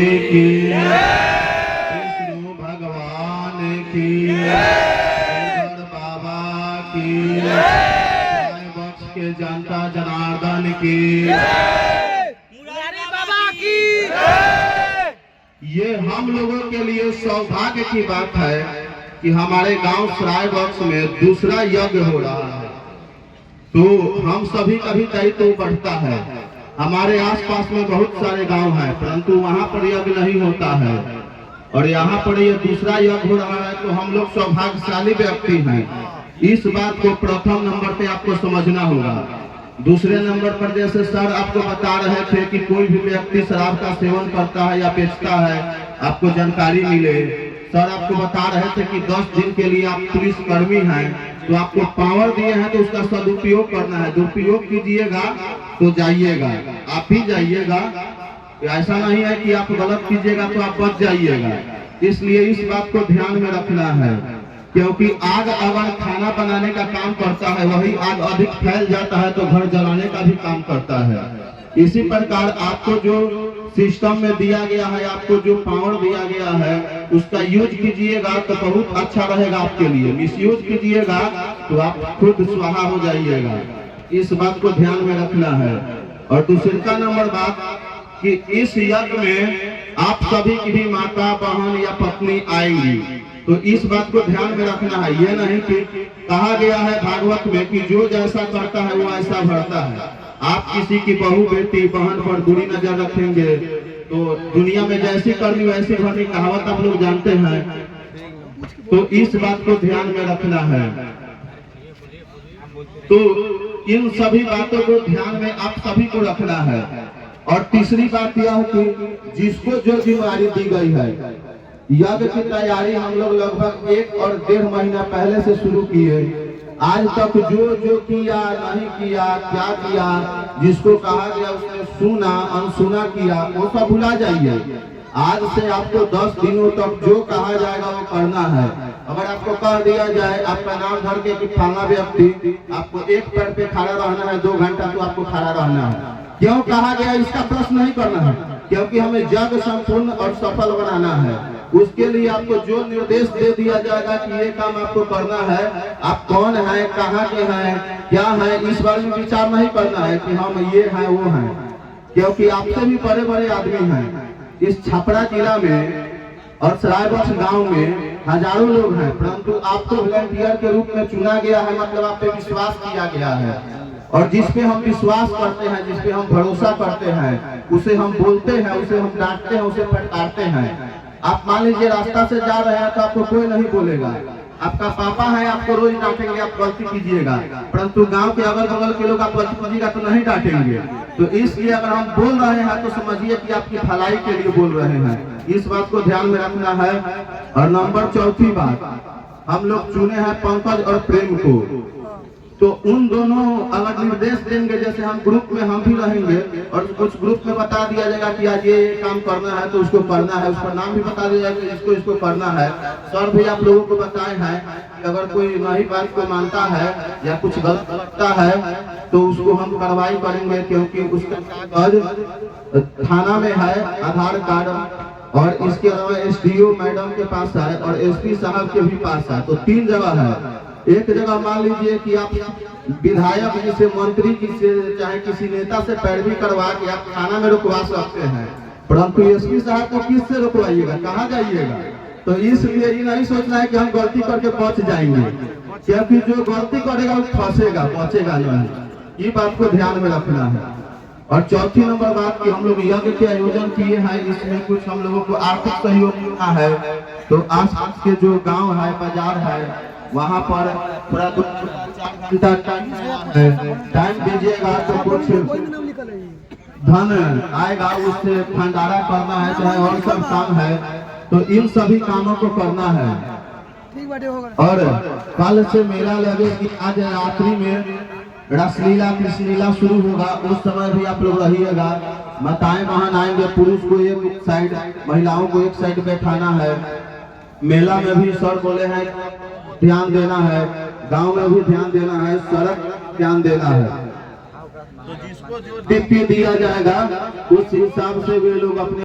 की, विष्णु भगवान की, शंकर बाबा की, साईं बख्श के जनता जनार्दन की, मुरारी बाबा की। ये हम लोगों के लिए सौभाग्य की बात है कि हमारे गांव सराय बख्श में दूसरा यज्ञ हो रहा है। तो हम सभी का भी दायित्व बढ़ता है। हमारे आसपास में बहुत सारे गांव हैं, परंतु वहां पर यज्ञ नहीं होता है और यहाँ पर ये दूसरा यज्ञ हो रहा है। तो हम लोग सौभाग्यशाली व्यक्ति हैं। इस बात को प्रथम नंबर पे आपको समझना होगा। दूसरे नंबर पर जैसे सर आपको बता रहे थे कि कोई भी व्यक्ति शराब का सेवन करता है या बेचता है, आपको जानकारी मिले। सर आपको बता रहे थे कि 10 दिन के लिए आप पुलिस कर्मी हैं, तो आपको पावर दिए हैं तो उसका सदुपयोग करना है। दुरुपयोग कीजिएगा तो जाइएगा, आप ही जाइएगा। ऐसा नहीं है कि आप गलत कीजिएगा तो आप बच जाइएगा। इसलिए इस बात को ध्यान में रखना है, क्योंकि आग अगर खाना बनाने का काम करता है, वही आग अधिक फैल जाता है तो घर जलाने का भी काम करता है। इसी प्रकार आपको जो सिस्टम में दिया गया है, आपको जो पावर दिया गया है, उसका यूज कीजिएगा तो बहुत अच्छा रहेगा आपके लिए। मिसयूज कीजिएगा तो आप खुद स्वाहा हो जाइएगा। इस बात को ध्यान में रखना है। और दूसरा नंबर बात कि इस यज्ञ में आप सभी की भी माता, बहन या पत्नी आएंगी, तो इस बात को ध्यान में रखना है। ये नहीं कि कहा गया है भागवत में कि जो जैसा करता है वो ऐसा भरता है। आप किसी की बहू, बेटी, बहन पर बुरी नजर रखेंगे तो दुनिया में जैसी करनी वैसी भरनी, कहावत आप लोग जानते हैं। तो इस बात को ध्यान में रखना है। तो इन सभी बातों को ध्यान में आप सभी को रखना है। और तीसरी बात यह है कि जिसको जो जिम्मेदारी दी गई है, यज्ञ की तैयारी हम लोग लगभग 1 और 1.5 महीना पहले से शुरू किए। आज तक जो जो किया, नहीं किया, क्या किया, जिसको कहा गया उसने सुना, अनसुना किया, वो सब भुला जाइए। आज से आपको 10 दिनों तक जो कहा जाएगा वो करना है। अगर आपको कह दिया जाए आपका नाम धर के कि फलाना व्यक्ति, आपको एक पैर पे खड़ा रहना है 2 घंटा, तो आपको खड़ा रहना है। क्यों कहा गया इसका प्रश्न नहीं करना है, क्योंकि हमें यज्ञ संपूर्ण और सफल बनाना है। उसके लिए आपको जो निर्देश दे दिया जाएगा कि ये काम आपको करना है, आप कौन है, कहाँ के हैं, क्या है, इस बारे में विचार नहीं करना है कि हम ये हैं वो हैं, क्योंकि आपसे भी बड़े बड़े आदमी हैं। इस छपरा जिला में और सराय बख्श गाँव में हजारों लोग हैं, परंतु आपको वॉलंटियर के रूप में चुना गया है। मतलब आप पे विश्वास किया गया है, और जिसपे हम विश्वास करते हैं, जिसपे हम भरोसा करते हैं, उसे हम बोलते हैं, उसे हम डांटते हैं, उसे फटकारते हैं। आप मान लीजिए रास्ता से जा रहे हैं तो आपको कोई नहीं बोलेगा, आपका पापा है, आपको रोज डांटेंगे, आप गलती कीजिएगा, परंतु गांव के अगल बगल के लोग आप गलती कीजिएगा तो नहीं डांटेंगे। तो इसलिए अगर हम बोल रहे हैं तो समझिए कि आपकी भलाई के लिए बोल रहे हैं। इस बात को ध्यान में रखना है। और नंबर 4थी बात, हम लोग चुने हैं पंकज और प्रेम को, तो उन दोनों अगर निर्देश देंगे, जैसे हम ग्रुप में हम भी रहेंगे और कुछ ग्रुप में बता दिया जाएगा कि आज ये काम करना है तो उसको करना है, उसका नाम भी बता दिया जाएगा कि इसको करना है। सर भी आप लोगों को बताए हैं कि अगर कोई नई बात को मानता है या कुछ गलत करता है तो उसको हम कार्रवाई करेंगे, क्योंकि उसका थाना में है, आधार कार्ड, और इसके अलावा SDO मैडम के पास है और SP साहब के भी पास है। तो 3 जगह है। एक जगह मान लीजिए कि आप विधायक जी से, मंत्री जी से, चाहे किसी नेता से पैरवी करवा के आप थाना में रुकवा सकते हैं, परंतु SP साहब को किससे रुकवाइएगा, कहाँ जाइएगा। तो इसलिए ये नहीं सोचना है कि हम गलती करके बच जाएंगे, क्योंकि जो गलती करेगा वो फंसेगा, बचेगा नहीं। ये बात को ध्यान में रखना है। और चौथी नंबर बात कि हम लोग यज्ञ के आयोजन किए हैं, इसमें कुछ हम लोगों को आर्थिक सहयोग मिला है। तो आसपास के जो गाँव है, बाजार है, वहाँ पर पूरा 2-4 घंटा टाइम दीजिएगा तो कुछ धन आएगा, उससे भंडारा करना है, चाहे और सब काम है, तो इन सभी कामों को करना है। और कल से मेला लगेगी, आज रात्रि में रसलीला कृष्णलीला शुरू होगा, उस समय भी आप लोग रहिएगा। माताएं बहन आएंगे, पुरुष को एक साइड, महिलाओं को एक साइड बैठाना है। मेला में भी सर बोले हैं ध्यान देना है, गांव में भी ध्यान देना है, सड़क ध्यान देना है। तो जिसको जो दिया जाएगा उस हिसाब से वे लोग अपने